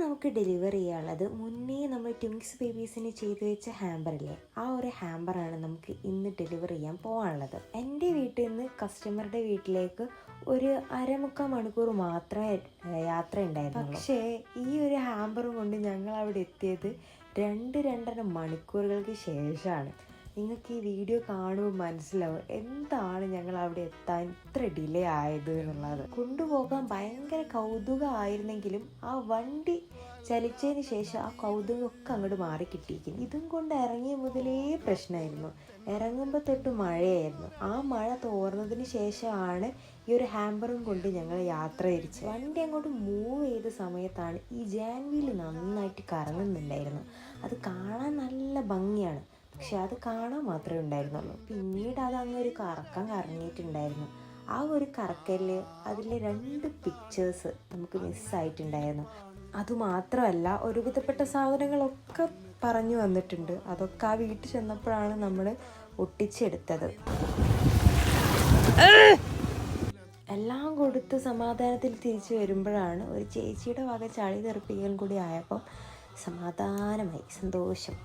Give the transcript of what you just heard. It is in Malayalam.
നമുക്ക് ഡെലിവറി ചെയ്യാനുള്ളത് മുന്നേ നമ്മൾ ട്വിങ്സ് ബേബീസിന് ചെയ്തു വെച്ച ഹാമ്പറില്ലേ, ആ ഒരു ഹാമ്പറാണ് നമുക്ക് ഇന്ന് ഡെലിവർ ചെയ്യാൻ പോകാനുള്ളത്. എൻ്റെ വീട്ടിൽ നിന്ന് കസ്റ്റമറുടെ വീട്ടിലേക്ക് ഒരു അരമുക്കാൽ മണിക്കൂർ മാത്രമേ യാത്ര ഉണ്ടായിരുന്നുള്ളൂ. പക്ഷേ ഈ ഒരു ഹാമ്പറും കൊണ്ട് ഞങ്ങൾ അവിടെ എത്തിയത് 2-2.5 മണിക്കൂറുകൾക്ക് ശേഷമാണ്. നിങ്ങൾക്ക് ഈ വീഡിയോ കാണുമ്പോൾ മനസ്സിലാവും എന്താണ് ഞങ്ങൾ അവിടെ എത്താൻ ഇത്ര ഡിലേ ആയത് എന്നുള്ളത്. കൊണ്ടുപോകാൻ ഭയങ്കര കൗതുകമായിരുന്നെങ്കിലും ആ വണ്ടി ചലിച്ചതിന് ശേഷം ആ കൗതുകമൊക്കെ അങ്ങോട്ട് മാറി കിട്ടിയിരിക്കുന്നു. ഇതും കൊണ്ട് ഇറങ്ങിയ മുതലേ പ്രശ്നമായിരുന്നു. ഇറങ്ങുമ്പോൾ തൊട്ട് മഴയായിരുന്നു. ആ മഴ തോർന്നതിന് ശേഷമാണ് ഈ ഒരു ഹാമ്പറും കൊണ്ട് ഞങ്ങൾ യാത്ര തിരിച്ചത്. വണ്ടി അങ്ങോട്ട് മൂവ് ചെയ്ത സമയത്താണ് ഈ ജാൻവീൽ നന്നായിട്ട് കറങ്ങുന്നുണ്ടായിരുന്നു. അത് കാണാൻ നല്ല ഭംഗിയാണ്, പക്ഷെ അത് കാണാൻ മാത്രമേ ഉണ്ടായിരുന്നുള്ളൂ. പിന്നീട് അത് അങ്ങൊരു കറക്കം കറങ്ങിയിട്ടുണ്ടായിരുന്നു. ആ ഒരു കറക്കലിൽ അതിൽ 2 പിക്ചേഴ്സ് നമുക്ക് മിസ്സായിട്ടുണ്ടായിരുന്നു. അതുമാത്രമല്ല ഒരുവിധപ്പെട്ട സാധനങ്ങളൊക്കെ പറഞ്ഞു വന്നിട്ടുണ്ട്. അതൊക്കെ ആ വീട്ടിൽ ചെന്നപ്പോഴാണ് നമ്മൾ ഒട്ടിച്ചെടുത്തത്. എല്ലാം കൊടുത്ത് സമാധാനത്തിൽ തിരിച്ചു വരുമ്പോഴാണ് ഒരു ചേച്ചിയുടെ വക ചളി തെറിപ്പിക്കൽ കൂടി ആയപ്പം സമാധാനമായി, സന്തോഷം.